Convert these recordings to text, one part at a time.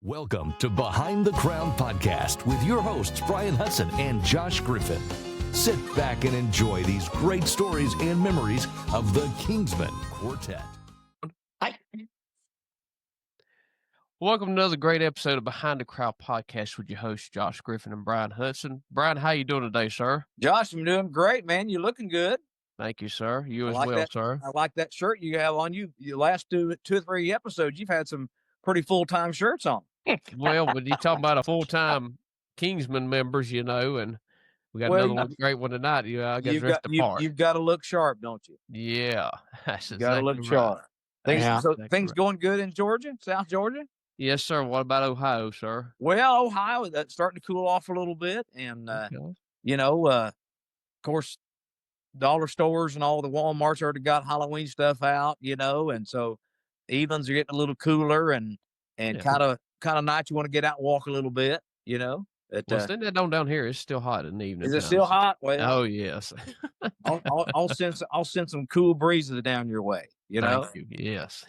Welcome to Behind the Crown Podcast with your hosts, Bryan Hutson and Josh Griffin. Sit back and enjoy these great stories and memories of the Kingsmen Quartet. Hi. Welcome to another great episode of Behind the Crown Podcast with your hosts, Josh Griffin and Bryan Hutson. Bryan, how you doing today, sir? Josh, I'm doing great, man. You're looking good. Thank you, sir. You as like well, that, sir. I like that shirt you have on you. Your last two or three episodes, you've had some pretty full-time shirts on. Well, when you talk about a full-time Kingsman members, you know, and we got another one, great one tonight. I got dressed apart. You've got to look sharp, don't you? Yeah, that's You got to look exactly sharp. right. Things going good in Georgia, South Georgia? Yes, sir. What about Ohio, sir? Well, Ohio, that's starting to cool off a little bit. And, of course, dollar stores and all the Walmarts already got Halloween stuff out, and so evenings are getting a little cooler and kind of night you want to get out and walk a little bit, Well, send that on down here. It's still hot in the evening. Is it still hot? Well, oh yes. I'll send some cool breezes down your way. Thank you. Yes.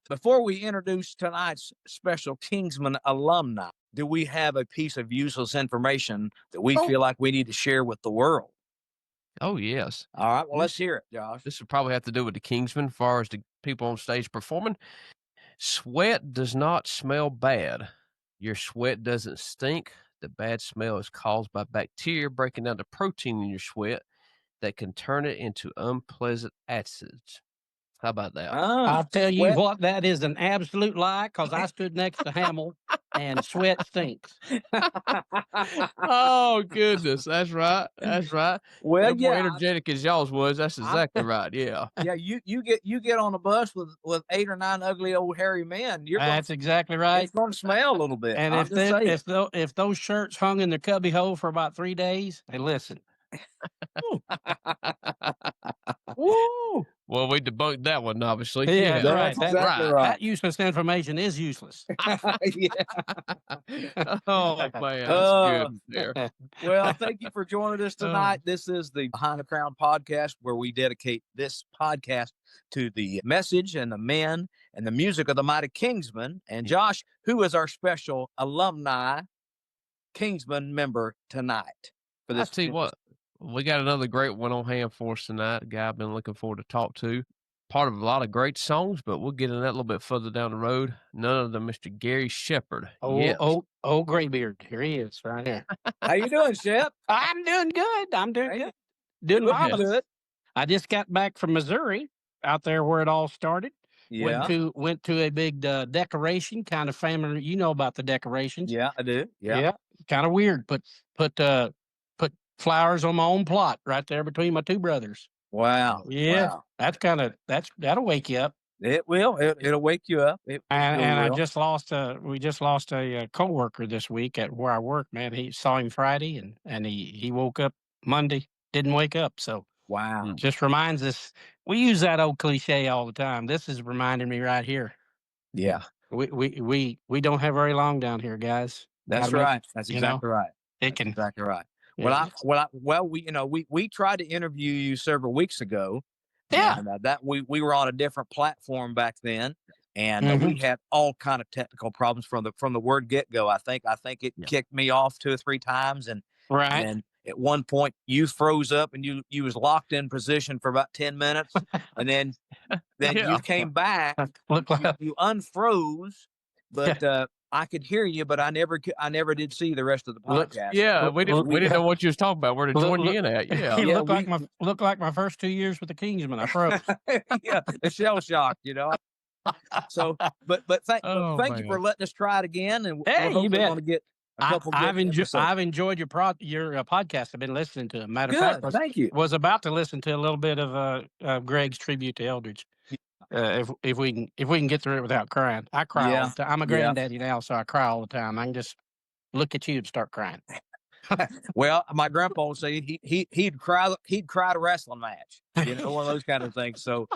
Before we introduce tonight's special Kingsman alumni, do we have a piece of useless information that we feel like we need to share with the world? Oh yes. All right. Well, let's hear it, Josh. This would probably have to do with the Kingsmen as far as the people on stage performing. Sweat does not smell bad. Your sweat doesn't stink. The bad smell is caused by bacteria breaking down the protein in your sweat that can turn it into unpleasant acids. How about that? I'll tell you what, that is an absolute lie, because I stood next to Hamill and sweat stinks. Oh, goodness. That's right. That's right. Well, more energetic as y'all's was. That's exactly right. Yeah. Yeah, you get on a bus with 8 or 9 ugly old hairy men. That's exactly right. It's going to smell a little bit. And if those shirts hung in their cubby hole for about 3 days, hey, listen. Woo! Well, we debunked that one, obviously. Yeah, that's exactly right. That useless information is useless. Oh, man, that's good there. Well, thank you for joining us tonight. This is the Behind the Crown podcast, where we dedicate this podcast to the message and the men and the music of the mighty Kingsmen. And Josh, who is our special alumni Kingsman member tonight? For this, I'll tell you what, we got another great one on hand for us tonight. A guy I've been looking forward to talk to. Part of a lot of great songs, but we'll get into that a little bit further down the road. None other than Mr. Garry Sheppard. Oh, graybeard. Here he is, right here. How you doing, Shep? I'm doing good. Doing marvelous. I just got back from Missouri, out there where it all started. Yeah. Went to a big decoration, kind of family. You know about the decorations. Yeah, I do. Yeah. Kind of weird. Put flowers on my own plot right there between my two brothers. Wow. Yeah. Wow. That'll wake you up. It will. It'll wake you up. I just lost we just lost a coworker this week at where I work, man. He saw him Friday and he woke up Monday, didn't wake up. So wow. Just reminds us, we use that old cliche all the time. This is reminding me right here. Yeah. We don't have very long down here, guys. That's right. That's exactly right. Exactly right. Yeah. We tried to interview you several weeks ago. Yeah. And, that we were on a different platform back then, and we had all kind of technical problems from the word get go. I think it kicked me off 2 or 3 times, and at one point you froze up and you was locked in position for about 10 minutes, and then you came back. You unfroze, but I could hear you, but I never did see the rest of the podcast. We didn't know what you was talking about. Where to join you in at? Yeah, you looked like my first 2 years with the Kingsmen. I froze. Yeah, the shell shock, So, but thank you for letting us try it again, and hey, we're going to get a couple. I've enjoyed your podcast. I've been listening to it. Matter of fact, thank you. Was about to listen to a little bit of Greg's tribute to Eldridge. If we can get through it without crying. I cry all the time. I'm a granddaddy now, so I cry all the time. I can just look at you and start crying. Well, my grandpa would say he'd cry a wrestling match, one of those kind of things. So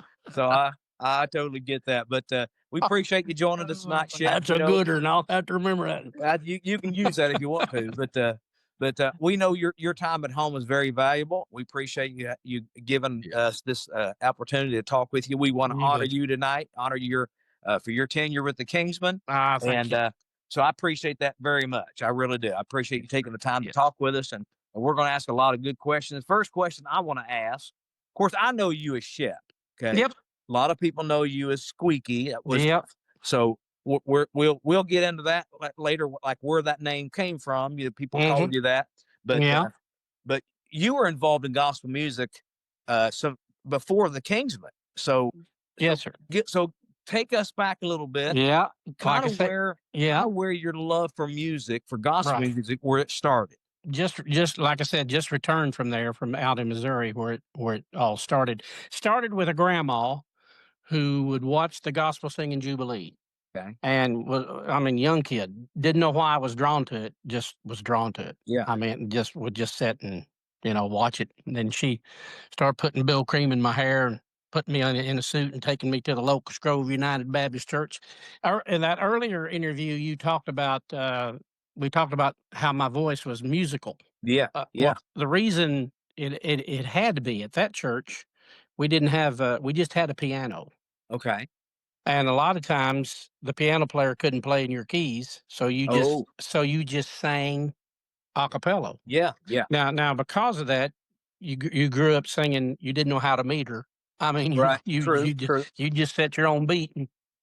I totally get that. But we appreciate you joining us tonight, Shep. That's a gooder, and I'll have to remember that. You can use that if you want to, but we know your time at home is very valuable. We appreciate you giving us this opportunity to talk with you. We want to honor you tonight, honor your for your tenure with the Kingsmen, Thank you. So I appreciate that very much. I really do. I appreciate you taking the time to talk with us, and we're going to ask a lot of good questions. First question I want to ask, of course, I know you as Shep. Okay. Yep. A lot of people know you as Squeaky. That was so we'll get into that later, like where that name came from. People called you that, but you were involved in gospel music, so before the Kingsmen. So yes, sir. So take us back a little bit. Yeah, kind of where your love for music, for gospel music, where it started. Just like I said, just returned from there, from out in Missouri, where it all started. Started with a grandma who would watch the gospel singing Jubilee. Okay. And young kid, didn't know why I was drawn to it, just was drawn to it. Yeah. Would just sit and, watch it. And then she started putting Bill cream in my hair and putting me in a suit and taking me to the Locust Grove United Baptist Church. In that earlier interview, we talked about how my voice was musical. Yeah. Well, the reason it had to be at that church, we didn't have, we just had a piano. Okay. And a lot of times the piano player couldn't play in your keys, so you just sang a cappella. Yeah, yeah. Now because of that, you grew up singing. You didn't know how to meter. You just set your own beat,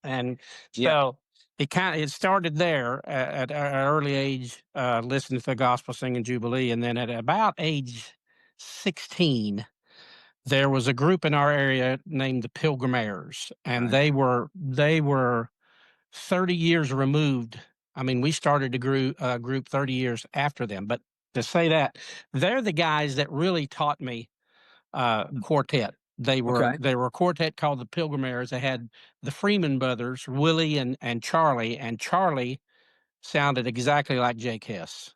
and so it started there at an early age, listening to the gospel singing Jubilee, and then at about age 16. There was a group in our area named the Pilgrimaires, and they were 30 years removed. We started a group 30 years after them, but to say that, they're the guys that really taught me quartet. They were a quartet called the Pilgrimaires. They had the Freeman brothers, Willie and Charlie, and Charlie sounded exactly like Jake Hess.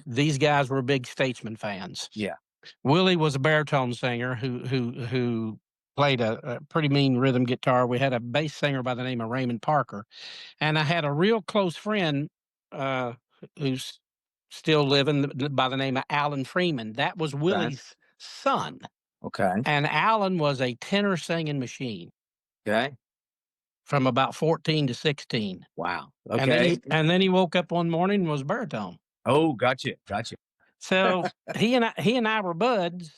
These guys were big Statesman fans. Yeah. Willie was a baritone singer who played a pretty mean rhythm guitar. We had a bass singer by the name of Raymond Parker, and I had a real close friend who's still living by the name of Alan Freeman. That was Willie's son. Okay. And Alan was a tenor singing machine. Okay. From about 14 to 16. Wow. Okay. And then he woke up one morning and was baritone. Oh, gotcha. So he and I were buds,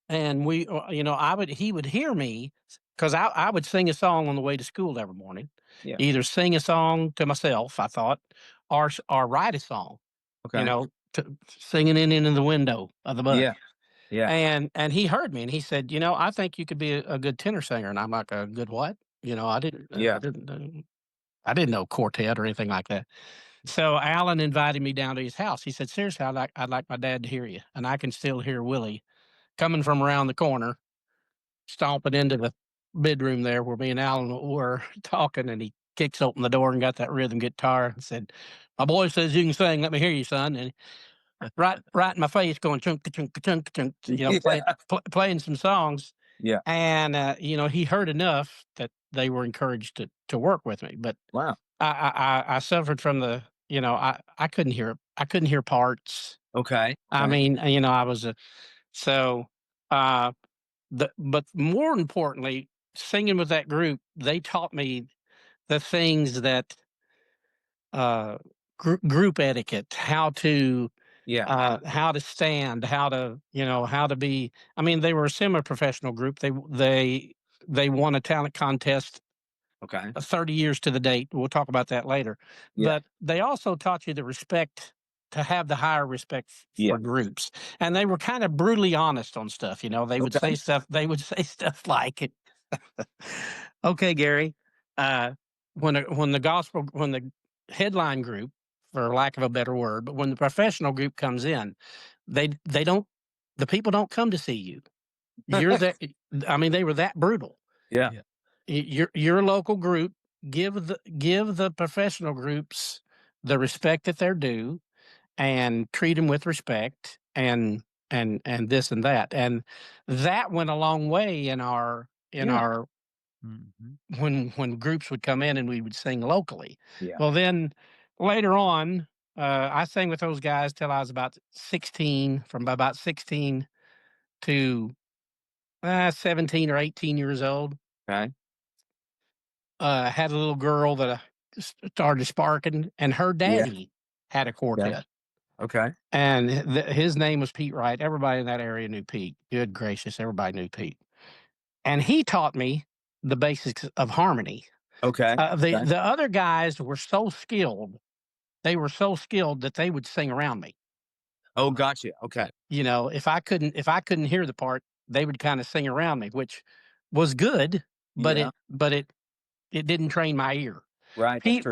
and he would hear me because I would sing a song on the way to school every morning. Yeah. Either sing a song to myself, I thought, or write a song. Okay. Singing it in the window of the bus. Yeah. Yeah. And he heard me and he said, I think you could be a good tenor singer. And I'm like, a good what? I didn't. I didn't know quartet or anything like that. So Alan invited me down to his house. He said, seriously, I'd like my dad to hear you. And I can still hear Willie coming from around the corner, stomping into the bedroom there where me and Alan were talking. And he kicks open the door and got that rhythm guitar and said, my boy says you can sing. Let me hear you, son. And right in my face going chunk, chunk, chunk, chunk, playing some songs. Yeah. And, he heard enough that they were encouraged to work with me. But wow, I suffered from the, I couldn't hear parts. Okay. I was but more importantly, singing with that group, they taught me the things that, group etiquette, how to stand, how to be. They were a semi-professional group. They won a talent contest. Okay. 30 years to the date. We'll talk about that later. Yeah. But they also taught you the respect, to have the higher respect for groups. And they were kind of brutally honest on stuff. They would say stuff. They would say stuff like, okay, Gary, when the headline group, for lack of a better word, but when the professional group comes in, the people don't come to see you. You're that. They were that brutal. Yeah. Your local group, give the professional groups the respect that they're due, and treat them with respect, and this and that, and that went a long way in our when groups would come in and we would sing locally. Yeah. Well, then later on, I sang with those guys till I was about 16. From about 16 to 17 or 18 years old. Okay. Had a little girl that started sparking, and her daddy had a quartet. Okay. And his name was Pete Wright. Everybody in that area knew Pete. Good gracious, everybody knew Pete. And he taught me the basics of harmony. Okay. The other guys were so skilled. They were so skilled that they would sing around me. Oh, gotcha. Okay. You know, if I couldn't hear the part, they would kind of sing around me, which was good, but it didn't train my ear. Right. Pete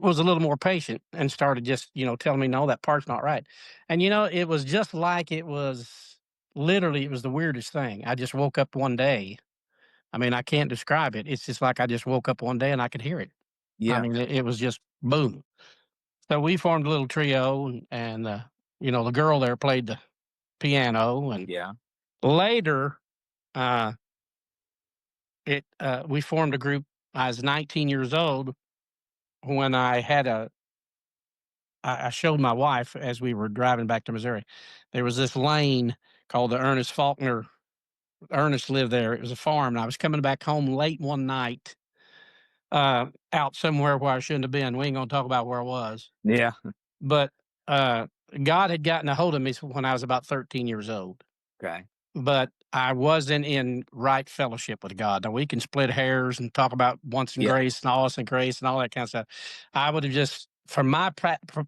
was a little more patient and started just, telling me, no, that part's not right. And, it was just like it was the weirdest thing. I just woke up one day. I mean, I can't describe it. It's just like I just woke up one day and I could hear it. Yeah. I mean, it was just boom. So we formed a little trio, and the girl there played the piano. And later, we formed a group. I was 19 years old when I showed my wife as we were driving back to Missouri. There was this lane called the Ernest Faulkner. Ernest lived there. It was a farm, and I was coming back home late one night, out somewhere where I shouldn't have been. We ain't gonna talk about where I was. Yeah. But God had gotten a hold of me when I was about 13 years old. Okay. But I wasn't in right fellowship with God. Now, we can split hairs and talk about once and grace and all and grace and all that kind of stuff. I would have just, from my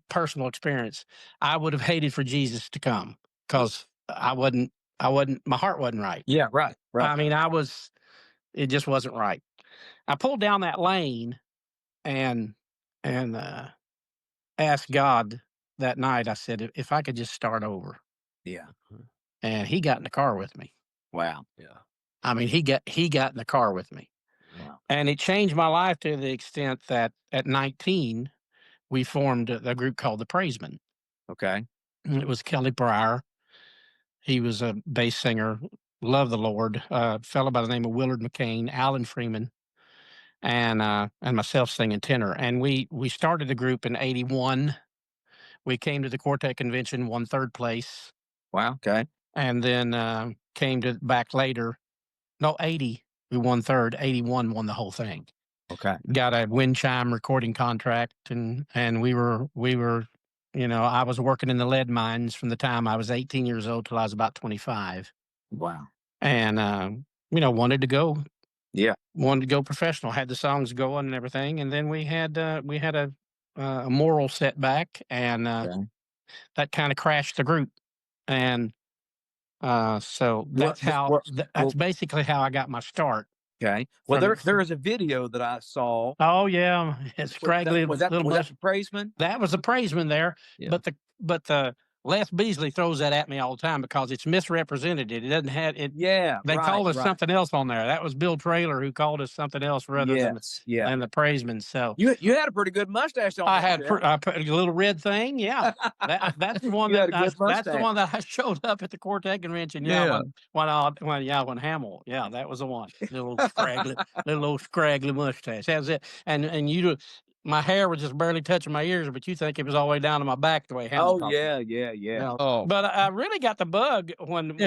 personal experience, I would have hated for Jesus to come, because my heart wasn't right. Yeah, right. I mean, it just wasn't right. I pulled down that lane and asked God that night. I said, if I could just start over. Yeah. And he got in the car with me. Wow. Yeah. I mean, he got in the car with me. Wow. And it changed my life to the extent that at 19, we formed a group called the Praismen. Okay. And it was Kelly Breyer. He was a bass singer, loved the Lord. A fellow by the name of Willard McCain, Alan Freeman, and myself singing tenor. And we started the group in 81. We came to the Quartet convention, won third place. Wow. Okay. And then came back later. No, 80, we won third. 81 won the whole thing. Okay. Got a wind chime recording contract, and we were, I was working in the lead mines from the time I was 18 years old till I was about 25. Wow. And wanted to go. Yeah. Wanted to go professional. Had the songs going and everything, and then we had a moral setback, and that kind of crashed the group. And so that's basically how I got my start. Okay. Well, there is a video that I saw. Oh yeah, it's scraggly. Was that the Praisman? That was the Praisman there. Yeah. But the Les Beasley throws that at me all the time because it's misrepresented. It doesn't have it. Yeah. They called us something else on there. That was Bill Trailer who called us something else rather than the Praisman. So you had a pretty good mustache on. I put a little red thing. Yeah, that's the one that's the one that I showed up at the Quartet convention. Yeah, when Hamill. Yeah, that was the one. Little scraggly mustache. That's it. And you. My hair was just barely touching my ears, but you think it was all the way down to my back the way Hamill talked. Yeah. Oh. But I really got the bug when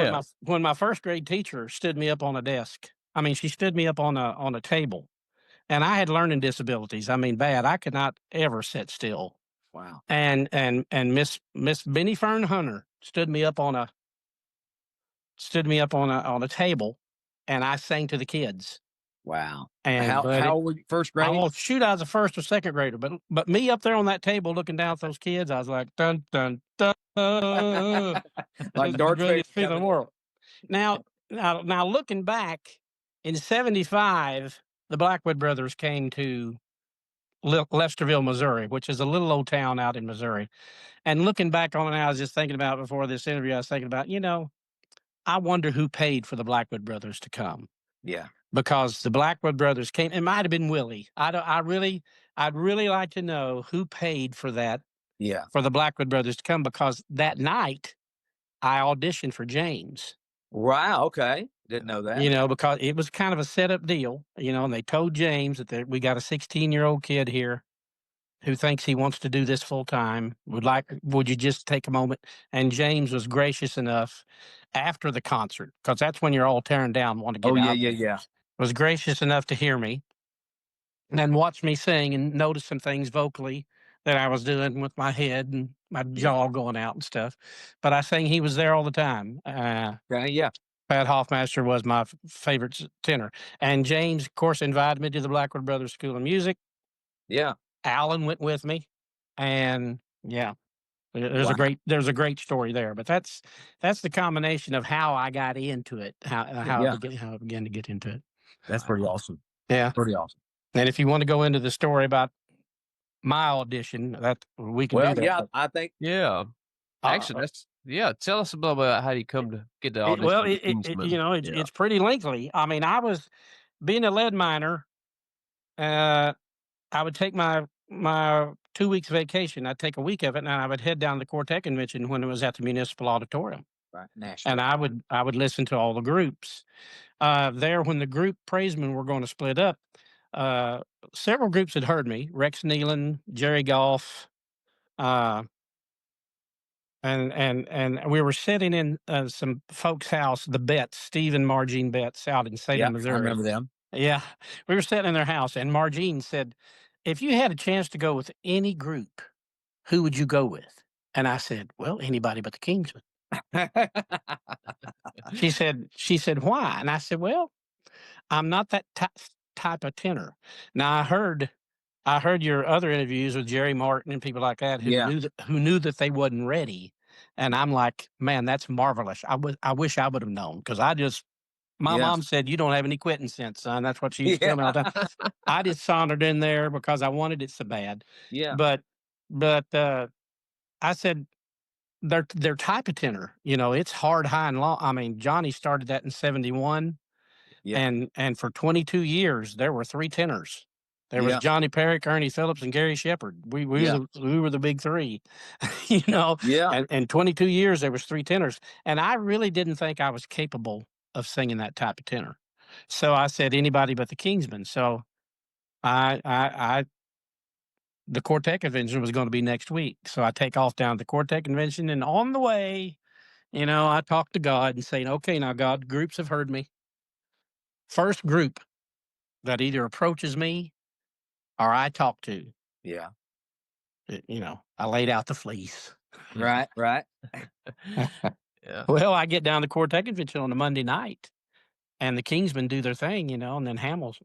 my first grade teacher stood me up on a desk. I mean, she stood me up on a table, and I had learning disabilities. I mean, bad. I could not ever sit still. Wow. And Miss Benny Fern Hunter stood me up on a table, and I sang to the kids. Wow. And how old were you? First grade? I was a first or second grader, but me up there on that table looking down at those kids, I was like, dun dun dun, like Darth Vader feeling the world. Now looking back, in '75, the Blackwood Brothers came to Lesterville, Missouri, which is a little old town out in Missouri. And looking back on it, I was just thinking about before this interview. I was thinking about, I wonder who paid for the Blackwood Brothers to come. Yeah. Because the Blackwood Brothers came. It might have been Willie. I'd really like to know who paid for that. Yeah. For the Blackwood Brothers to come, because that night I auditioned for James. Wow. Okay. Didn't know that. Because it was kind of a setup deal. And they told James that we got a 16-year-old kid here who thinks he wants to do this full time. Would you just take a moment? And James was gracious enough after the concert, because that's when you're all tearing down, want to get out. Yeah. Was gracious enough to hear me and watched me sing and noticed some things vocally that I was doing with my head and my jaw going out and stuff. But I sang He Was There all the time. Pat Hoffmaster was my favorite tenor. And James, of course, invited me to the Blackwood Brothers School of Music. Yeah. Alan went with me. And there's a great story there. But that's the combination of how I got into it, how I began to get into it. That's pretty awesome. Yeah. Pretty awesome. And if you want to go into the story about my audition, that we can do that. Yeah, I think. Yeah. Actually, tell us a little bit about how you come to get the audition. It's pretty lengthy. I mean, I was being a lead miner. I would take my 2 weeks vacation. I'd take a week of it, and I would head down to the Quartet convention when it was at the Municipal Auditorium. Right, Nashville. And I would listen to all the groups. There, when the group Praisemen were going to split up, several groups had heard me: Rex Nealon, Jerry Goff, and we were sitting in some folks' house, the Betts, Steve and Margene Betts, out in Salem, Missouri. I remember them. Yeah, we were sitting in their house, and Margene said, "If you had a chance to go with any group, who would you go with?" And I said, "Well, anybody but the Kingsmen." She said, "Why?" And I said, "Well, I'm not that type of tenor." Now I heard your other interviews with Jerry Martin and people like that who knew that they wasn't ready, and I'm like, man, that's marvelous. I wish I would have known, because my mom said, "You don't have any quitting sense, son." That's what she used to tell me all the time. I just sauntered in there because I wanted it so bad. Yeah. But I said, their type of tenor, it's hard, high, and long. I mean, Johnny started that in 1971. Yeah. And for 22 years, there were three tenors. There was Johnny Perrick, Ernie Phillips, and Garry Sheppard. We were the big three, Yeah. And 22 years, there was three tenors. And I really didn't think I was capable of singing that type of tenor. So I said, anybody but the Kingsmen. So the Quartet convention was going to be next week. So I take off down to the Quartet convention, and on the way, I talk to God and say, okay, now God, groups have heard me. First group that either approaches me or I talk to. Yeah. I laid out the fleece. Right. Yeah. Well, I get down to Quartet convention on a Monday night, and the Kingsmen do their thing, and then Hamill's,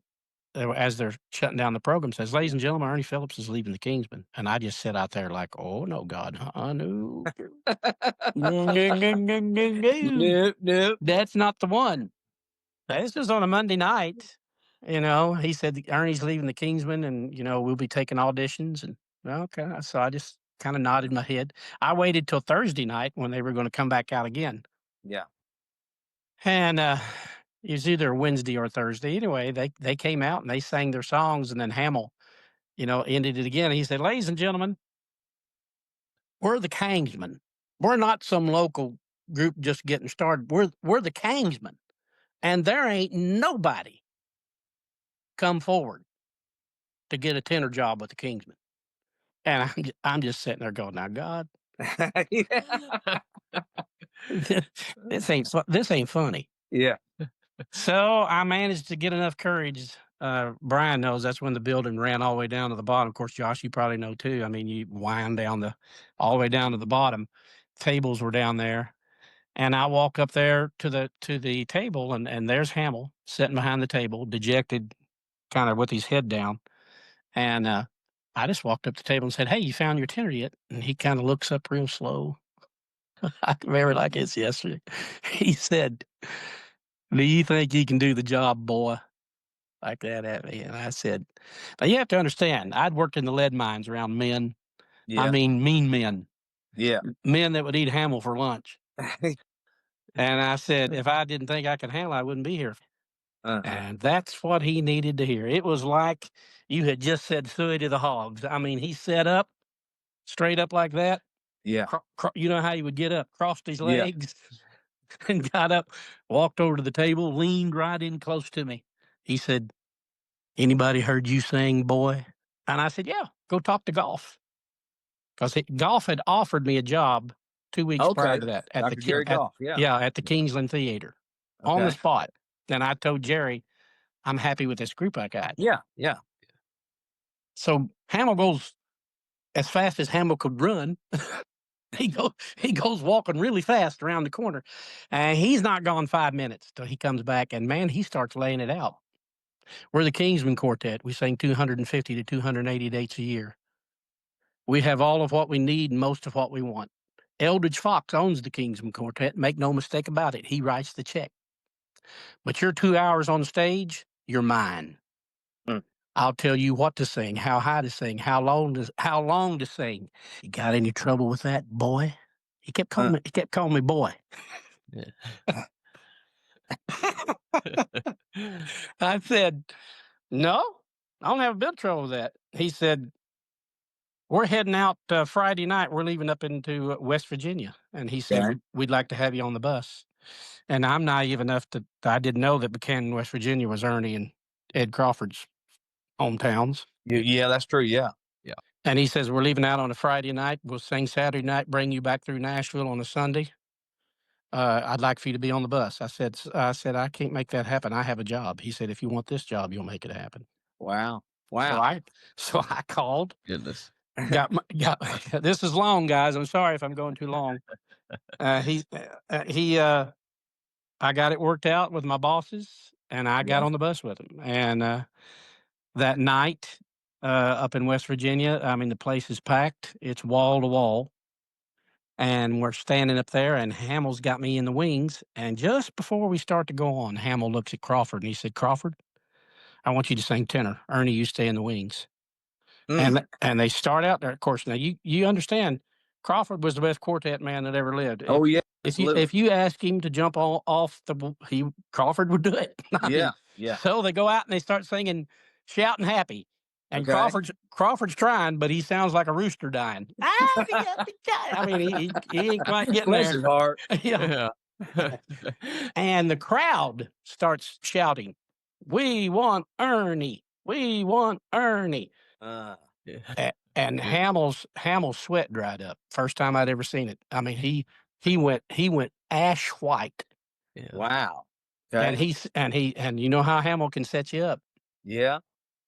as they're shutting down the program, says, "Ladies and gentlemen, Ernie Phillips is leaving the Kingsmen." And I just sit out there like, oh, no, God, no. Nope. That's not the one. This was on a Monday night. He said, "Ernie's leaving the Kingsmen, and, we'll be taking auditions." And, okay. So I just kind of nodded my head. I waited till Thursday night when they were going to come back out again. Yeah. And it was either Wednesday or Thursday. Anyway, they came out and they sang their songs, and then Hamill, ended it again. He said, "Ladies and gentlemen, we're the Kingsmen. We're not some local group just getting started. We're the Kingsmen. And there ain't nobody come forward to get a tenor job with the Kingsmen." And I'm just sitting there going, now, God, this ain't funny. Yeah. So I managed to get enough courage. Brian knows that's when the building ran all the way down to the bottom. Of course, Josh, you probably know too. I mean, you wind down all the way down to the bottom. Tables were down there. And I walk up there to the table, and there's Hamill sitting behind the table, dejected, kind of with his head down. And I just walked up to the table and said, "Hey, you found your tenor yet?" And he kind of looks up real slow. I remember like it's yesterday. He said, "Do you think you can do the job, boy?" Like that at me. And I said, "But you have to understand, I'd worked in the lead mines around men. Yeah. I mean, mean men. Yeah. Men that would eat Hamill for lunch." And I said, "If I didn't think I could handle it, I wouldn't be here." And that's what he needed to hear. It was like you had just said "suey" to the hogs. I mean, he sat up, straight up like that. Yeah. You know how he would get up, crossed his legs, and got up, walked over to the table, leaned right in close to me. He said, "Anybody heard you sing, boy?" And I said, "Yeah, go talk to Golf." Because Golf had offered me a job 2 weeks prior to that at Jerry Golf, at the Kingsland Theater, on the spot. And I told Jerry, "I'm happy with this group I got." Yeah. So Hamill goes as fast as Hamill could run. He goes walking really fast around the corner, and he's not gone 5 minutes till he comes back, and man, he starts laying it out. We're the Kingsmen Quartet. We sing 250 to 280 dates a year. We have all of what we need and most of what we want. Eldridge Fox owns the Kingsmen Quartet. Make no mistake about it. He writes the check. But your 2 hours on stage, you're mine. I'll tell you what to sing, how high to sing, how long to sing. You got any trouble with that, boy? He kept calling me boy. Yeah. I said, no, I don't have a bit of trouble with that. He said, we're heading out Friday night. We're leaving up into West Virginia. And he said, we'd like to have you on the bus. And I'm naive enough I didn't know that Buchanan, West Virginia was Ernie and Ed Crawford's hometowns. Yeah, that's true. Yeah. Yeah. And he says, we're leaving out on a Friday night. We'll sing Saturday night, bring you back through Nashville on a Sunday. I'd like for you to be on the bus. I said, I can't make that happen. I have a job. He said, if you want this job, you'll make it happen. Wow. So I called. Goodness. Got this is long, guys. I'm sorry if I'm going too long. I got it worked out with my bosses, and I got on the bus with him. And that night up in West Virginia, I mean, the place is packed. It's wall to wall. And we're standing up there, and Hamill's got me in the wings. And just before we start to go on, Hamill looks at Crawford, and he said, Crawford, I want you to sing tenor. Ernie, you stay in the wings. And they start out there, of course. Now, you understand, Crawford was the best quartet man that ever lived. Oh, yeah. If you ask him to jump off Crawford would do it. Yeah. So they go out and they start singing Shouting Happy. And Crawford's trying, but he sounds like a rooster dying. I mean, he ain't quite getting there. Bless his heart. Yeah. And the crowd starts shouting, "We want Ernie! We want Ernie!" And Hamill's sweat dried up. First time I'd ever seen it. I mean, he went ash white. Yeah. Wow. Okay. And you know how Hamill can set you up. Yeah.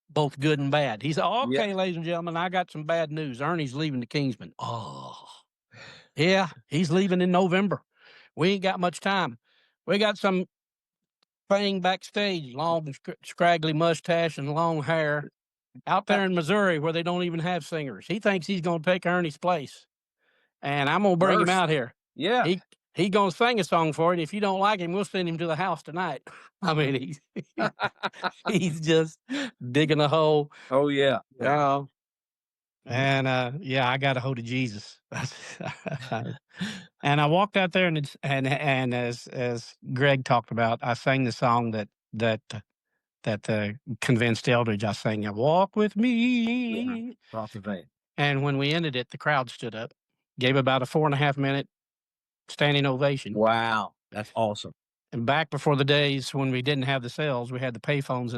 Both good and bad. He said, okay, ladies and gentlemen, I got some bad news. Ernie's leaving the Kingsmen. Oh, yeah, he's leaving in November. We ain't got much time. We got some thing backstage, long, scraggly mustache and long hair out there in Missouri where they don't even have singers. He thinks he's going to take Ernie's place. And I'm going to bring him out here. Yeah. He's going to sing a song for you. And if you don't like him, we'll send him to the house tonight. I mean, he's just digging a hole. Oh, yeah. And I got a hold of Jesus. And I walked out there and as Greg talked about, I sang the song that convinced Eldridge. I sang "Walk with Me." Yeah. And when we ended it, the crowd stood up, gave about a 4.5 minute standing ovation. Wow, that's awesome. And back before the days when we didn't have the cells, we had the payphones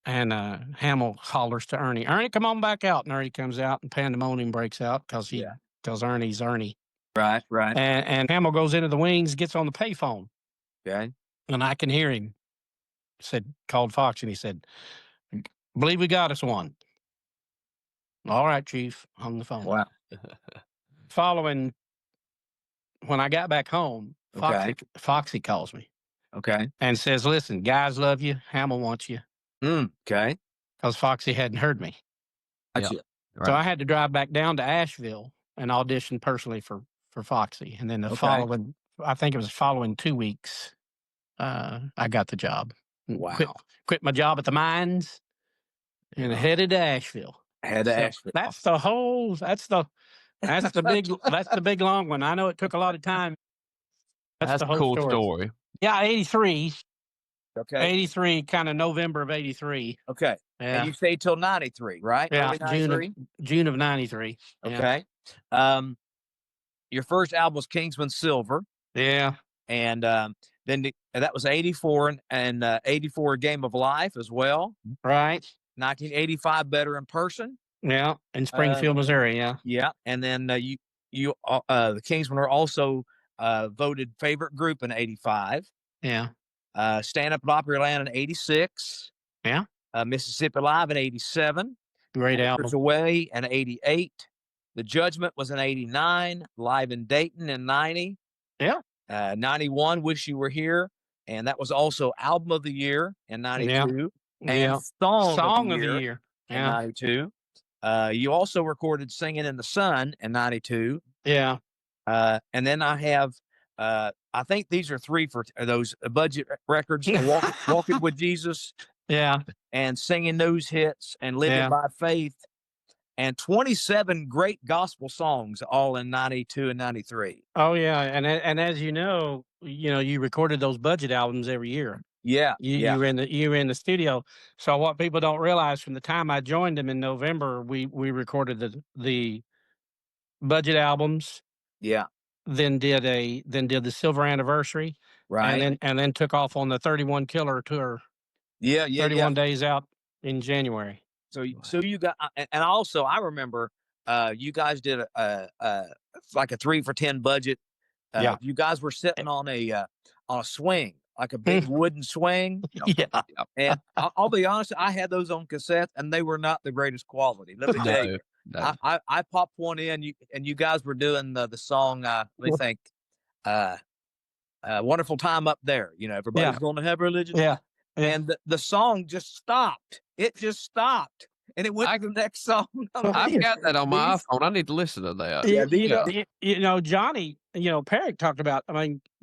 and Hamill hollers to Ernie, "Ernie, come on back out." And Ernie comes out and pandemonium breaks out because Ernie's Ernie. Right. And Hamill goes into the wings, gets on the payphone. Okay. And I can hear him. Called Fox, and he said, "Believe we got us one." "All right, Chief," on the phone. Wow. Following, when I got back home, Foxy calls me. Okay. And says, "Listen, guys love you. Hamill wants you." Okay. Because Foxy hadn't heard me. Gotcha. Yeah. Right. So I had to drive back down to Asheville and audition personally for Foxy. And then following 2 weeks, I got the job. Wow. Quit my job at the mines and headed to Asheville. Asheville. That's the big long one. I know it took a lot of time. That's a cool story. Yeah, 83. Okay. 83, kind of November of 83. Okay. Yeah. And you stayed till 93, right? Yeah, June of 93. Okay. Yeah. Your first album was Kingsman Silver. Yeah. And then that was 84 and 84 Game of Life as well. Right. 1985 Better in Person. Yeah, in Springfield, Missouri, yeah. Yeah, and then the Kingsmen were also voted favorite group in 85. Yeah. Stand Up at Opryland in 86. Yeah. Mississippi Live in 87. Great Anchors album. Away in 88. The Judgment was in 89. Live in Dayton in 90. Yeah. 91, Wish You Were Here. And that was also Album of the Year in 92. And Song of the Year in 92. You also recorded Singing in the Sun in 92. Yeah. And then I have, I think these are 3 for those budget records, Walking with Jesus. Yeah. And Singing Those Hits and Living by Faith. And 27 great gospel songs, all in 92 and 93. Oh yeah, and as you know, you recorded those budget albums every year. Yeah, you were in the studio. So what people don't realize, from the time I joined them in November, we recorded the budget albums. Yeah. Then did the silver anniversary. Right. And then took off on the 31 Killer tour. Yeah. 31 days out in January. So you got, and also I remember, you guys did like a 3 for 10 budget. You guys were sitting on a swing, like a big wooden swing. Yeah. And I'll be honest, I had those on cassette, and they were not the greatest quality. Let me tell you. No. I popped one in, and you guys were doing the song. Let me think. Wonderful Time Up There. Everybody's going to have religion. Yeah. And the song just stopped. It just stopped. And it went to the next song. I've got that on my iPhone. I need to listen to that. Yeah, Johnny, Perrick talked about,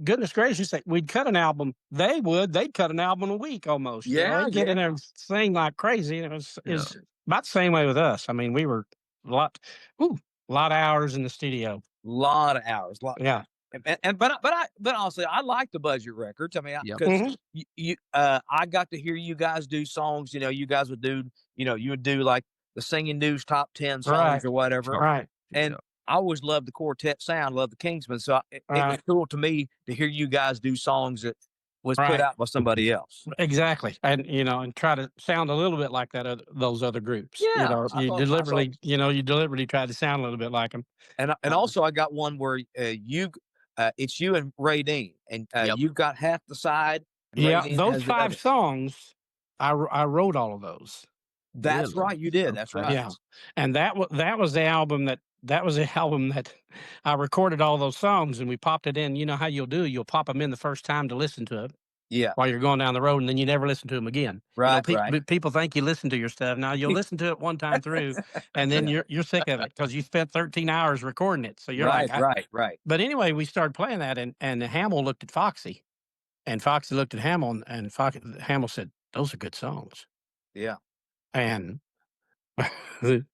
goodness gracious, we'd cut an album. They'd cut an album a week almost. They'd get in there and sing like crazy. And it was about the same way with us. We were a lot of hours in the studio. Lot of hours. Yeah. But honestly, I like the budget records. Because I got to hear you guys do songs. You guys would do, you would do like the Singing News top 10 songs or whatever. Right. And I always loved the Quartet sound, loved the Kingsmen. So it was cool to me to hear you guys do songs that was put out by somebody else. Exactly. And, and try to sound a little bit like those other groups. Yeah. You deliberately tried to sound a little bit like them. And also I got one where it's you and Ray Dean, and you've got Half the Side. Yeah, those 5 songs, I wrote all of those. That's right, you did. That's right. Yeah, and that was the album that I recorded all those songs, and we popped it in. You know how you'll pop them in the first time to listen to it. Yeah. While you're going down the road, and then you never listen to them again. Right. People think you listen to your stuff. Now you'll listen to it one time through, and then you're sick of it because you spent 13 hours recording it. So you're right. But anyway, we started playing that, and Hamill looked at Foxy, and Foxy looked at Hamill, and Hamill said, "Those are good songs." Yeah. And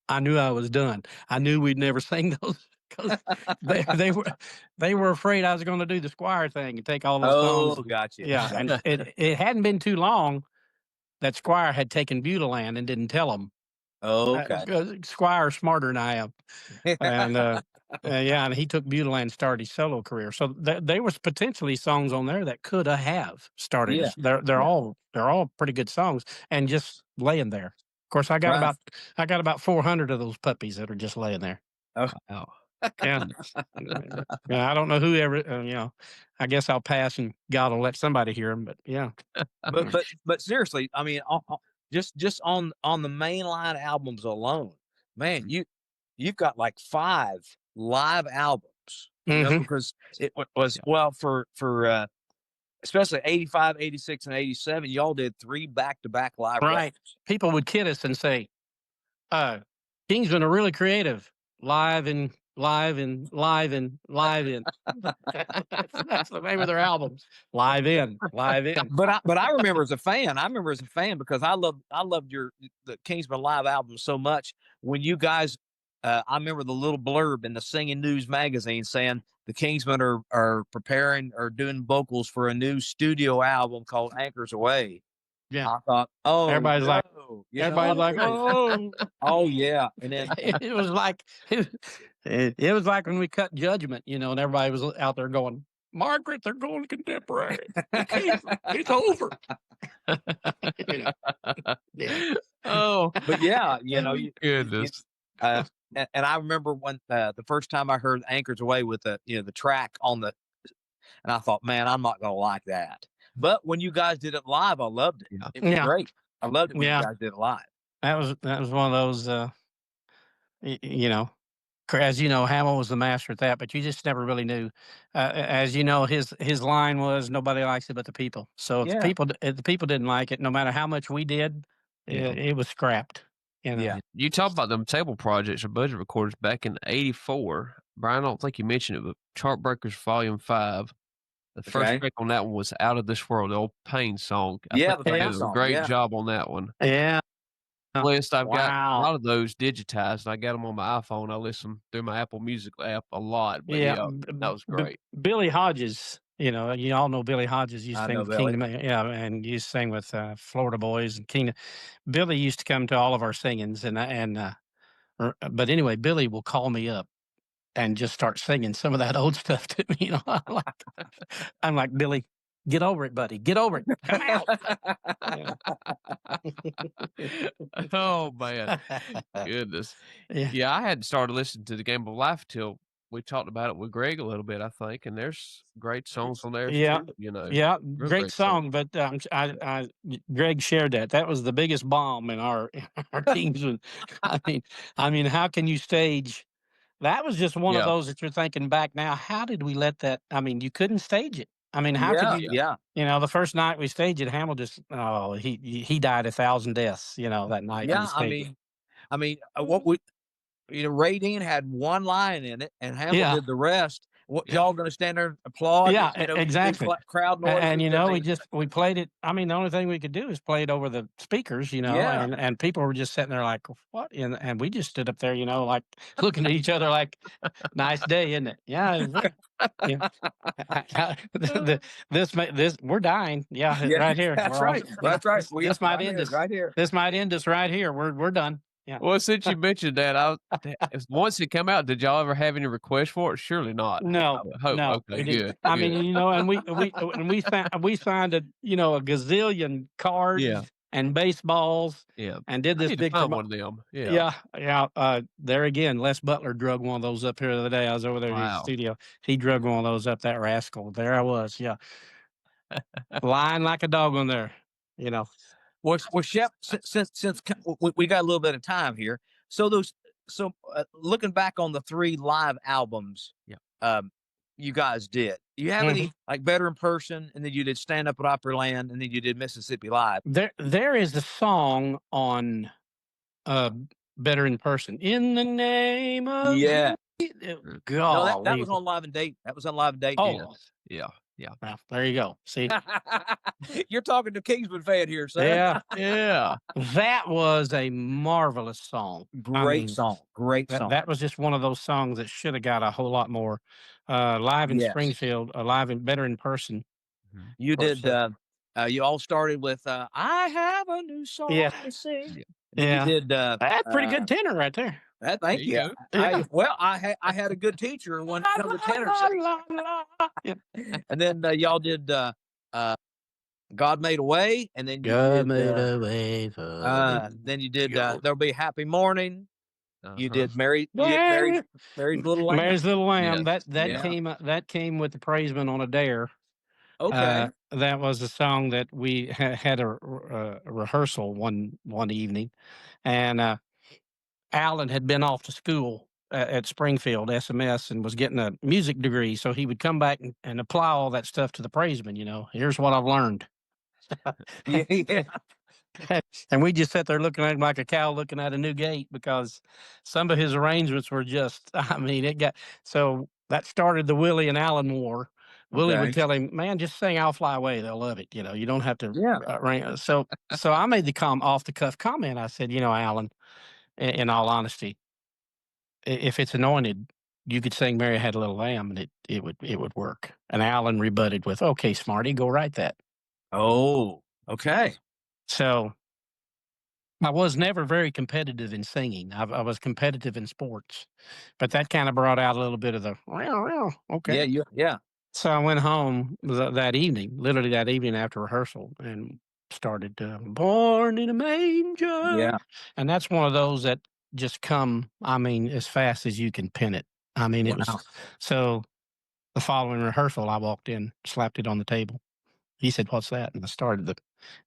I knew I was done. I knew we'd never sing those. Because they were afraid I was going to do the Squire thing and take all those songs. Oh, gotcha. Yeah, and it hadn't been too long that Squire had taken Butaland and didn't tell him. Oh, okay. Squire's smarter than I am, and and he took Butaland and started his solo career. So there was potentially songs on there that could have started. Yeah. They're all pretty good songs, and just laying there. Of course, I got about 400 of those puppies that are just laying there. Oh. Yeah. I don't know who ever, I guess I'll pass and God will let somebody hear them, but yeah. But seriously, just on the mainline albums alone, man, you've got like 5 live albums, because it was, for especially 85, 86, and 87, y'all did 3 back-to-back live records. People would kid us and say, Kingsmen are really creative. Live in. That's the name of their albums. Live in. But I remember as a fan. Because I loved the Kingsmen live album so much. When you guys, I remember the little blurb in the Singing News magazine saying the Kingsmen are preparing or doing vocals for a new studio album called Anchors Away. Yeah, I thought, everybody's like, oh, yeah, and then it was like when we cut Judgment, and everybody was out there going, Margaret, they're going contemporary. It's over. Yeah. Oh, but yeah, goodness. And I remember when the first time I heard Anchors Away with the track on and I thought, man, I'm not gonna like that. But when you guys did it live, I loved it. Yeah. It was great. I loved it when you guys did it live. That was one of those, you know, as you know, Hamill was the master at that, but you just never really knew. As you know, his line was, "Nobody likes it but the people." So if the people didn't like it, no matter how much we did, it was scrapped. You know? Yeah. You talk about them table projects or budget recorders back in '84. Brian, I don't think you mentioned it, but Chartbreakers Volume 5. The first track on that one was Out of This World, the old Pain song. I think the they Pain did song. a great job on that one. Yeah. List, I've got a lot of those digitized. I got them on my iPhone. I listen through my Apple Music app a lot. But that was great. Billy Hodges, you all know Billy Hodges used to sing with Kingdom, and used to sing with Florida Boys and Kingdom. Billy used to come to all of our singings, but anyway, Billy will call me up and just start singing some of that old stuff to me. I'm like, Billy, get over it, buddy. Get over it. Come out. Oh man, goodness. Yeah, I hadn't started listening to The Game of Life till we talked about it with Greg a little bit, I think, and there's great songs on there too. Yeah, great song. But Greg shared that. That was the biggest bomb in our teams. I mean, how can you stage? That was just one of those that you're thinking back now. How did we let that? I mean, you couldn't stage it. I mean, how could you? Yeah. The first night we staged it, Hamill just he died 1,000 deaths. That night. Yeah, I mean, what we Ray Dean had one line in it, and Hamill did the rest. What y'all going to stand there and applaud? Yeah, exactly. Crowd noise. And we played it. I mean, the only thing we could do is play it over the speakers, and people were just sitting there like, what? And we just stood up there, like looking at each other like, nice day, isn't it? Yeah. This we're dying. Yeah, right here. That's right. That's right. This might end us right here. This might end us right here. We're done. Yeah. Well, since you mentioned that, once it came out, did y'all ever have any requests for it? Surely not. No. Okay, good. I mean, and we signed a gazillion cards and baseballs. Yeah. And did this big one of them. Yeah. There again, Les Butler drug one of those up here the other day. I was over there in the studio. He drug one of those up. That rascal. There I was. Yeah. Lying like a dog on there. Well, Shep, since we got a little bit of time here, so looking back on the 3 live albums, you guys did. Do you have any like Better in Person, and then you did Stand Up at Opryland, and then you did Mississippi Live? There is a song on Better in Person. In the name of God, that was on Live in Dayton. That was on Live in Dayton. Oh, yeah. Well, there you go. See, you're talking to Kingsman fan here, sir. Yeah. That was a marvelous song. Great song. That was just one of those songs that should have got a whole lot more. Live in Springfield, live in Better in Person. You did. You all started with "I Have a New Song to Sing." Yeah. You did. That's pretty good tenor right there. Thank you. I had a good teacher when it comes to tenor section. And then y'all did God Made a Way, and then God Made a Way. Then you did There'll Be a Happy Morning. You did Mary's Little Lamb. Mary's Little Lamb. That came with the Praisement on a Dare. Okay. That was a song that we had a rehearsal one evening, and Alan had been off to school at Springfield, SMS, and was getting a music degree. So he would come back and apply all that stuff to the Praisement. Here's what I've learned. And we just sat there looking at him like a cow looking at a new gate, because some of his arrangements were just, so that started the Willie and Alan war. Willie would tell him, man, just sing I'll Fly Away. They'll love it. You don't have to. So I made the off the cuff comment. I said, Alan, in all honesty, if it's anointed, you could sing Mary Had a Little Lamb, and it would work. And Alan rebutted with, okay, Smarty, go write that. Oh, okay. So I was never very competitive in singing. I was competitive in sports, but that kind of brought out a little bit of the, okay. Yeah. So I went home that evening, literally that evening after rehearsal, and started Born in a Manger. Yeah. And that's one of those that just come, as fast as you can pin it. It was, so the following rehearsal, I walked in, slapped it on the table. He said, what's that? And I started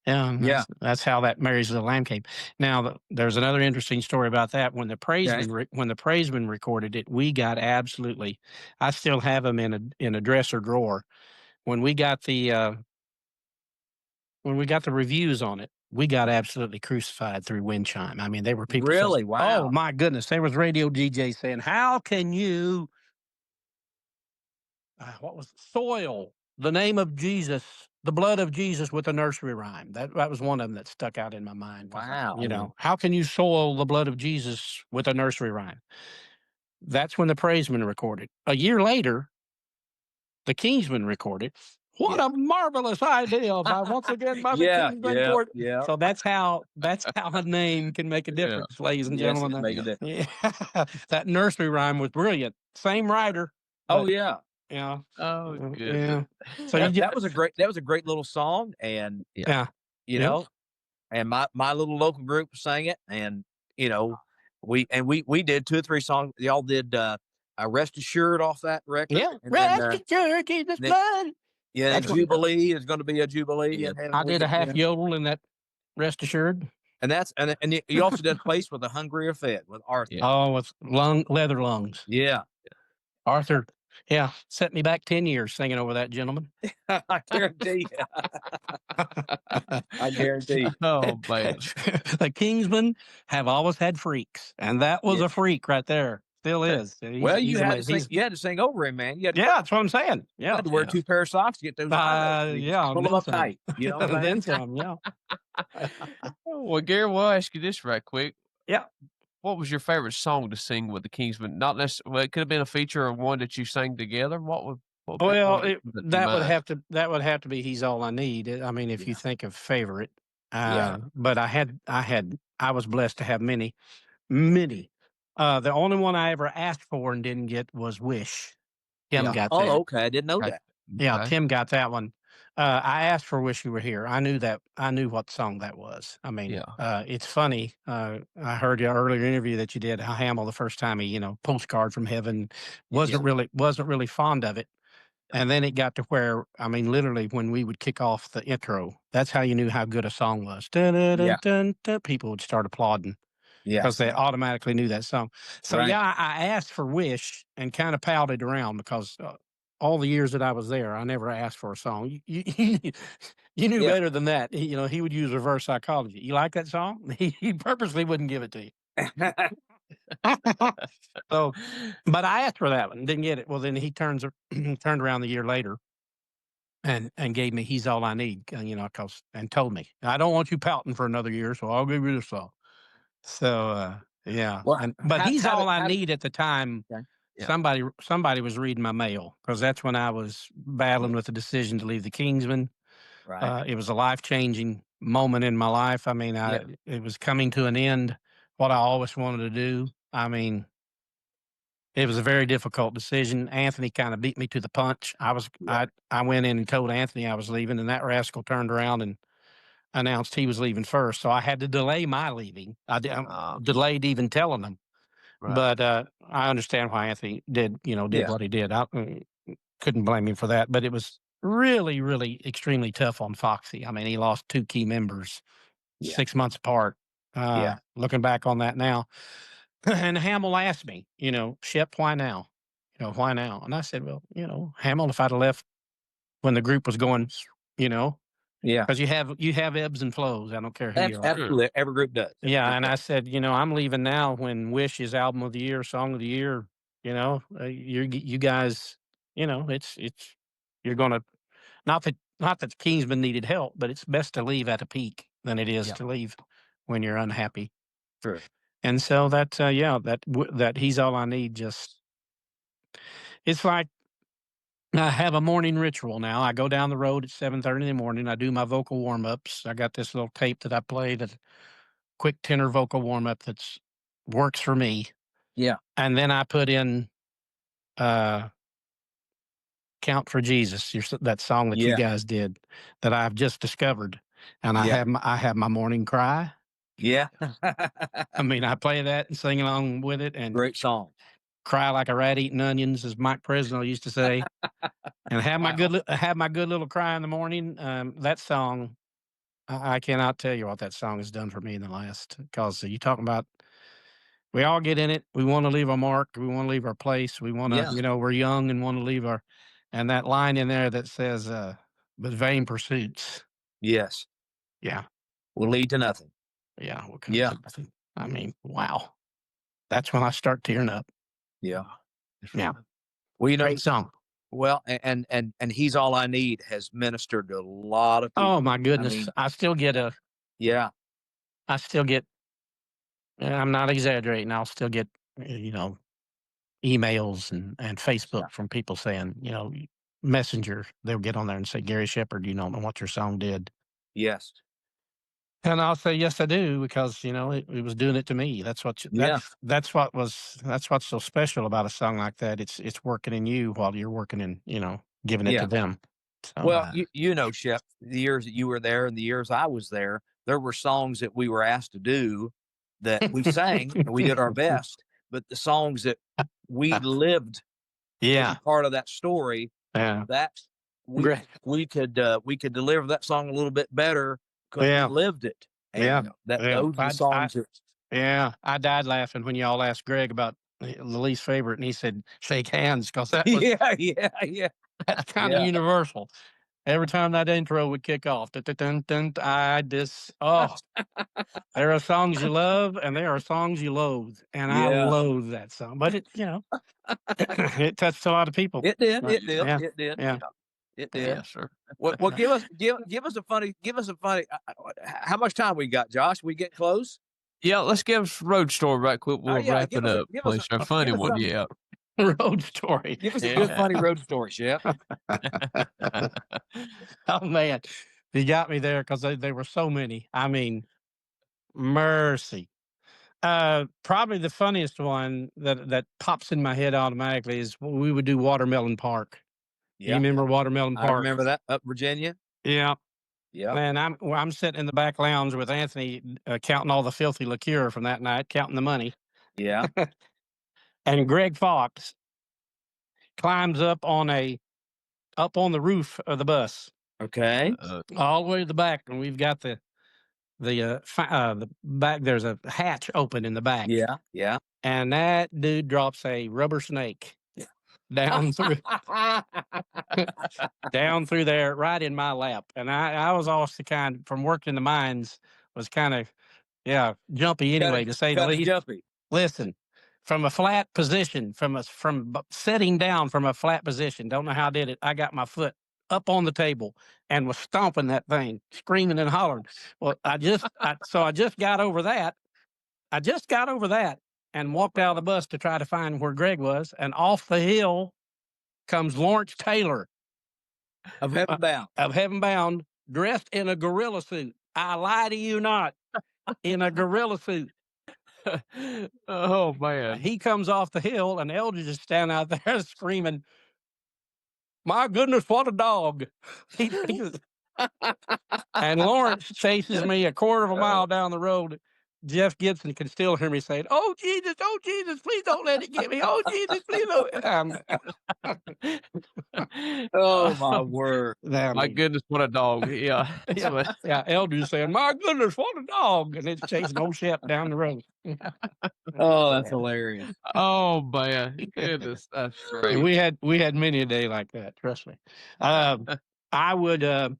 Yeah, that's how that Marysville Lamb came. Now, there's another interesting story about that. When the Praisemen recorded it, we got absolutely. I still have them in a dresser drawer. When we got the reviews on it, we got absolutely crucified through wind chime. I mean, they were people really, saying, wow, oh my goodness, there was radio DJs saying, how can you soil the name of Jesus, the blood of Jesus with a nursery rhyme? That was one of them that stuck out in my mind. Wow. How can you soil the blood of Jesus with a nursery rhyme? That's when the Praisemen recorded. A year later, the Kingsmen recorded. What a marvelous idea by once again by the Kingsmen Court. Yeah. So that's how a name can make a difference, ladies and gentlemen. Make a difference. Yeah. That nursery rhyme was brilliant. Same writer. Oh yeah. Yeah. Oh, good. Yeah. So that was a great little song, and you know, and my little local group sang it, and we did 2 or 3 songs. Y'all did Rest Assured off that record. Yeah. Rest Assured, Jesus blood. Yeah, Jubilee is going to be a Jubilee. Yeah. I did a half yodel in that Rest Assured. And that's and you also did Place with the Hungry Are Fed with Arthur. Yeah. Oh, with leather lungs. Yeah. Arthur, set me back 10 years singing over that gentleman. I guarantee you. I guarantee you. Oh, man. The Kingsmen have always had freaks, and that was a freak right there. Still is. You had to sing over him, man. That's what I'm saying. Yeah. You had to wear 2 pair of socks to get those. Pull them up tight. You know what I'm saying? Well, Gary, we'll ask you this right quick. Yeah. What was your favorite song to sing with the Kingsmen? Not necessarily. Well, it could have been a feature or one that you sang together. That would have to be "He's All I Need." I mean, if you think of favorite, but I was blessed to have many. The only one I ever asked for and didn't get was "Wish." Tim got that. Oh, okay. I didn't know that. Yeah, Tim got that one. I asked for "Wish You Were Here." I knew that. I knew what song that was. I mean, it's funny. I heard your earlier interview that you did. How Hamill, the first time he, Postcard from Heaven, wasn't really fond of it, and then it got to where, I mean, literally when we would kick off the intro, that's how you knew how good a song was. Dun, dun, dun, dun, dun, people would start applauding. Because they automatically knew that song. So I asked for "Wish" and kind of pouted around because all the years that I was there, I never asked for a song. You knew better than that. He would use reverse psychology. You like that song? He purposely wouldn't give it to you. So, but I asked for that one, didn't get it. Well, then he turned around the year later and gave me "He's All I Need," and told me, "I don't want you pouting for another year, so I'll give you this song." So but "He's All I Need" at the time. Somebody was reading my mail, because that's when I was battling with the decision to leave the Kingsmen. Right. It was a life-changing moment in my life. I mean, it was coming to an end. What I always wanted to do. I mean, it was a very difficult decision. Anthony kind of beat me to the punch. I went in and told Anthony I was leaving, and that rascal turned around and announced he was leaving first. So I had to delay my leaving. I delayed even telling them. Right. But I understand why Anthony did what he did. I couldn't blame him for that. But it was really, really extremely tough on Foxy. I mean, he lost 2 key members 6 months apart. Looking back on that now. And Hamill asked me, "Shep, why now? Why now?" And I said, "Well, Hamill, if I'd have left when the group was going, because you have ebbs and flows. I don't care who you are. Absolutely, every group does. And I said, I'm leaving now when Wish is album of the year, song of the year. You guys, it's you're gonna not that the Kingsmen needed help, but it's best to leave at a peak than it is to leave when you're unhappy. True. And so that "He's All I Need" it's like. I have a morning ritual now. I go down the road at 7:30 in the morning. I do my vocal warm-ups. I got this little tape that I play, that quick tenor vocal warm-up that's works for me. Yeah. And then I put in "Count for Jesus," that song that you guys did that I've just discovered. And I have my morning cry. Yeah. I mean, I play that and sing along with it. And great song. Cry like a rat eating onions, as Mike Presnell used to say. And have my good little cry in the morning. That song I cannot tell you what that song has done for me in the last. Because you talking about, we all get in it. We want to leave a mark. We want to leave our place. We want to, we're young and want to leave our, and that line in there that says, "But vain pursuits." Yes. Yeah. Will lead to nothing. Yeah. Will come to nothing. I mean, wow. That's when I start tearing up. Yeah. Yeah. Well, great song. Well, and He's All I Need has ministered to a lot of people. Oh my goodness. I still get I still get, I'm not exaggerating. I'll still get, emails and Facebook from people saying, Messenger, they'll get on there and say, "Garry Sheppard, you don't know what your song did." Yes. And I'll say, "Yes, I do," because, it was doing it to me. That's what, that's what's so special about a song like that. It's working in you while you're working in, giving it to them. So, well, Shep, the years that you were there and the years I was there were songs that we were asked to do that we sang and we did our best, but the songs that we lived, part of that story, that we could deliver that song a little bit better because we lived it. And those are the songs I died laughing when y'all asked Greg about the least favorite, and he said, "Shake hands," because that was that's kind of universal. Every time that intro would kick off, I just, there are songs you love and there are songs you loathe, and I loathe that song. But it, it touched a lot of people. It did. Right? It did. Yeah. It did. Yeah. It did. Yeah, sure. Well, give us a funny. How much time we got, Josh? We get close. Yeah, let's give us a road story right quick. We'll wrap it up. Please, a funny one. Yeah. Road story. Give us a good funny road story, Shep. Oh man, you got me there because there were so many. I mean, mercy. Probably the funniest one that pops in my head automatically is we would do Watermelon Park. Yeah. You remember Watermelon Park? I remember that up Virginia. Yeah. Yeah. And I'm sitting in the back lounge with Anthony, counting all the filthy liqueur from that night, counting the money. Yeah. And Greg Fox climbs up on the roof of the bus. Okay. All the way to the back, and we've got the back. There's a hatch open in the back. Yeah. Yeah. And that dude drops a rubber snake down through down through there right in my lap. And I was also the kind, from working in the mines, was kind of jumpy anyway, to say the least. Jumpy. Listen, from a flat position, from sitting down from a flat position, don't know how I did it. I got my foot up on the table and was stomping that thing, screaming and hollering. Well, I just got over that. I just got over that and walked out of the bus to try to find where Greg was. And off the hill comes Lawrence Taylor of Heaven Bound, dressed in a gorilla suit. I lie to you not, in a gorilla suit. Oh man! He comes off the hill, and Eldridge is standing out there screaming, "My goodness, what a dog!" And Lawrence chases me a quarter of a mile down the road. Jeff Gibson can still hear me saying, oh, Jesus, please don't let it get me. Oh, Jesus, please don't." Oh, my word. My goodness, what a dog. Yeah. Eldridge saying, "My goodness, what a dog." And it's chasing old Shep down the road. Oh, that's hilarious. Oh, man. Goodness, that's great. And we had many a day like that, trust me. I would,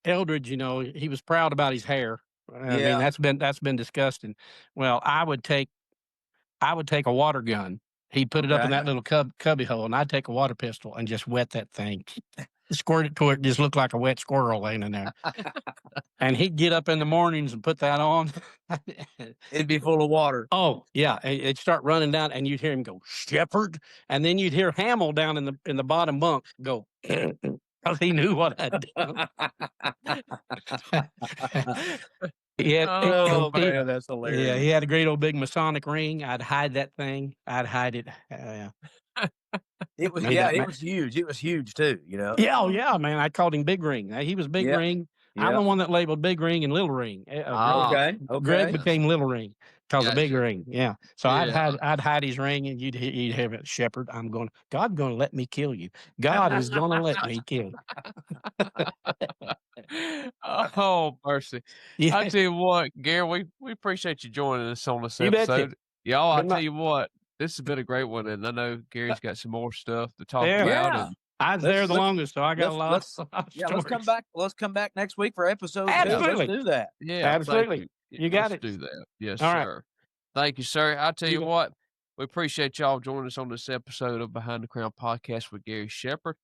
Eldridge, he was proud about his hair. I mean, that's been discussed. And well, I would take a water gun. He'd put it up in that little cubby hole, and I'd take a water pistol and just wet that thing, squirt it to it, just looked like a wet squirrel laying in there. And he'd get up in the mornings and put that on. It'd be full of water. Oh yeah, it'd start running down, and you'd hear him go, "Shepherd," and then you'd hear Hamill down in the bottom bunk go, because he knew what I'd done. Man, that's hilarious. Yeah, he had a great old big Masonic ring. I'd hide that thing. I'd hide it. It was it was huge. It was huge too. Yeah, man. I called him Big Ring. He was Big Ring. I'm the one that labeled Big Ring and Little Ring. Okay. Greg became Little Ring because of Big Ring. Yeah. So I'd hide his ring, and you'd have it, "Shepherd, God's going to let me kill you. God is going to let me kill you." Oh, mercy. Yeah. I tell you what, Gary, we appreciate you joining us on this You betcha. episode. Y'all, I Been tell my- you what, this has been a great one, and I know Gary's got some more stuff to talk Yeah. about. Yeah. And I was there the longest, so I got a lot of Yeah, let's come stories. back. Let's come back next week for episode 2. Absolutely. Let's do that. yeah, Absolutely. thank you. You got Let's it. do that. Yes, All right. sir. Thank you, sir. I tell you bet. what, we appreciate y'all joining us on this episode of Behind the Crown podcast with Garry Sheppard.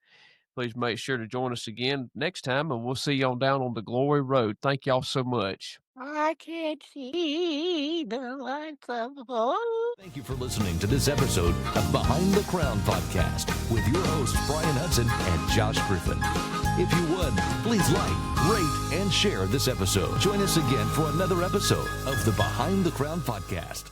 Please make sure to join us again next time, and we'll see y'all down on the Glory Road. Thank y'all so much. I can't see the lights of the world. Thank you for listening to this episode of Behind the Crown podcast with your hosts, Bryan Hutson and Josh Griffin. If you would, please like, rate, and share this episode. Join us again for another episode of the Behind the Crown podcast.